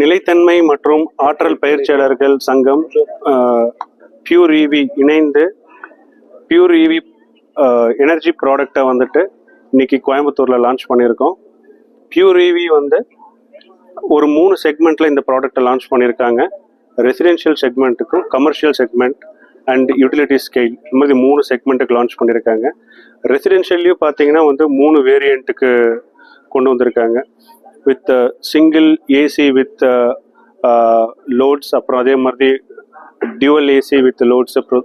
நிலைத்தன்மை மற்றும் ஆற்றல் பயிற்சியாளர்கள் சங்கம் பியூர் இவி இணைந்து பியூர் இவி எனர்ஜி ப்ராடக்டை வந்துட்டு இன்னைக்கு கோயம்புத்தூரில் லான்ச் பண்ணியிருக்கோம். பியூர் இவி வந்து ஒரு 3 செக்மெண்ட்டில் இந்த ப்ராடக்டை லான்ச் பண்ணியிருக்காங்க. ரெசிடென்ஷியல் செக்மெண்ட்டுக்கும், commercial segment and utility scale, இந்த மாதிரி 3 செக்மெண்ட்டுக்கு லான்ச் பண்ணியிருக்காங்க. ரெசிடென்ஷியல்லையும் பார்த்தீங்கன்னா வந்து 3 வேரியண்ட்டுக்கு கொண்டு வந்திருக்காங்க. With single AC with loads, அப்புறம் அதே மாதிரி டியூவல் ஏசி வித் லோட்ஸ், அப்புறம்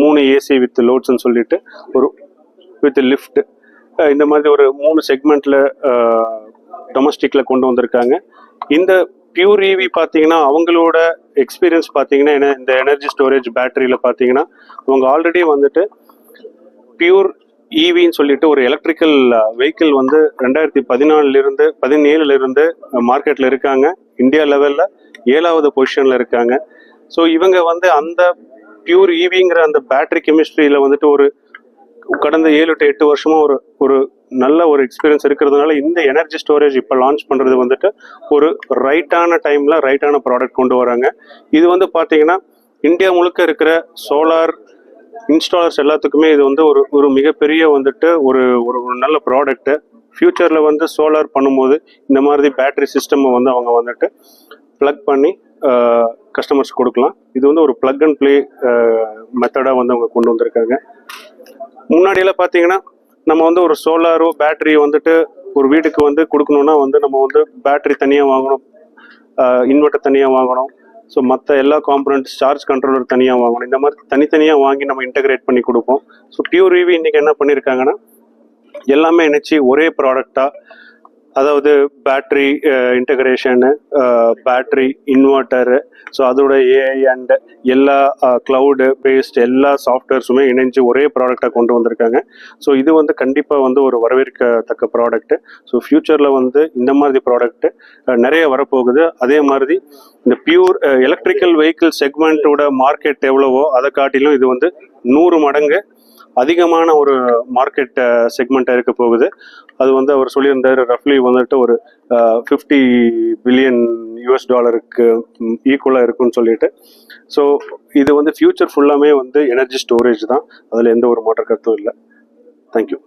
3 ஏசி வித் லோட்ஸ்ன்னு சொல்லிட்டு ஒரு வித் லிஃப்ட், இந்த மாதிரி ஒரு 3 செக்மெண்ட்டில் டொமஸ்டிக்கில் கொண்டு வந்திருக்காங்க. இந்த பியூர் இவி பார்த்தீங்கன்னா அவங்களோட எக்ஸ்பீரியன்ஸ் பார்த்தீங்கன்னா இந்த எனர்ஜி ஸ்டோரேஜ் பேட்டரியில் பார்த்தீங்கன்னா அவங்க ஆல்ரெடி வந்துட்டு பியூர் இவின்னு சொல்லிட்டு ஒரு எலக்ட்ரிக்கல் வெஹிக்கிள் வந்து 2017 மார்க்கெட்டில் இருக்காங்க. இந்தியா லெவலில் 7வது பொசிஷனில் இருக்காங்க. ஸோ இவங்க வந்து அந்த பியூர் இவிங்கிற அந்த பேட்டரி கெமிஸ்ட்ரியில் வந்துட்டு ஒரு கடந்த 7 to 8 வருஷமாக ஒரு நல்ல ஒரு எக்ஸ்பீரியன்ஸ் இருக்கிறதுனால இந்த எனர்ஜி ஸ்டோரேஜ் இப்போ லான்ச் பண்ணுறது வந்துட்டு ஒரு ரைட்டான டைமில் ரைட்டான ப்ராடக்ட் கொண்டு வராங்க. இது வந்து பார்த்தீங்கன்னா இந்தியா முழுக்க இருக்கிற சோலார் இன்ஸ்டாலர்ஸ் எல்லாத்துக்குமே இது வந்து ஒரு மிகப்பெரிய வந்துட்டு ஒரு நல்ல ப்ராடக்ட்டு. ஃப்யூச்சரில் வந்து சோலார் பண்ணும்போது இந்த மாதிரி பேட்டரி சிஸ்டமை வந்து அவங்க வந்துட்டு ப்ளக் பண்ணி கஸ்டமர்ஸ் கொடுக்கலாம். இது வந்து ஒரு ப்ளக் அண்ட் ப்ளே மெத்தடாக வந்து அவங்க கொண்டு வந்திருக்காங்க. முன்னாடியெல்லாம் பார்த்தீங்கன்னா நம்ம வந்து ஒரு சோலாரோ பேட்டரியோ வந்துட்டு ஒரு வீட்டுக்கு வந்து கொடுக்கணுன்னா வந்து நம்ம வந்து பேட்டரி தனியாக வாங்கணும், இன்வெர்ட்டர் தனியாக வாங்கணும், ஸோ மற்ற எல்லா காம்பனண்ட்ஸ் சார்ஜ் கண்ட்ரோலர் தனியாக வாங்கணும். இந்த மாதிரி தனித்தனியாக வாங்கி நம்ம இன்டகிரேட் பண்ணி கொடுப்போம். ஸோ பியூர் இவி இன்றைக்கி என்ன பண்ணியிருக்காங்கன்னா எல்லாமே இணைச்சி ஒரே ப்ராடக்டாக, அதாவது பேட்ரி இன்டகிரேஷனு, பேட்ரி இன்வெர்ட்டரு, ஸோ அதோட ஏஐ அண்ட் எல்லா க்ளவுடு பேஸ்ட் எல்லா சாஃப்ட்வேர்ஸுமே இணைஞ்சு ஒரே ப்ராடக்டாக கொண்டு வந்திருக்காங்க. ஸோ இது வந்து கண்டிப்பாக வந்து ஒரு வரவேற்கத்தக்க ப்ராடக்ட்டு. ஸோ ஃப்யூச்சரில் வந்து இந்த மாதிரி ப்ராடக்ட்டு நிறைய வரப்போகுது. அதே மாதிரி இந்த பியூர் எலக்ட்ரிக்கல் வெஹிக்கிள் செக்மெண்ட்டோட மார்க்கெட் எவ்வளவோ அதை காட்டிலும் இது வந்து 100 மடங்கு அதிகமான ஒரு மார்க்கெட் செக்மெண்ட்டாக இருக்க போகுது. அது வந்து அவர் சொல்லியிருந்தார், ரஃப்லி வந்துட்டு ஒரு $50 பில்லியன் ஈக்குவலாக இருக்குன்னு சொல்லிட்டு. ஸோ இது வந்து ஃபியூச்சர் ஃபுல்லாமே வந்து எனர்ஜி ஸ்டோரேஜ் தான், அதில் எந்த ஒரு மாற்று கருத்தும் இல்லை. தேங்க்யூ.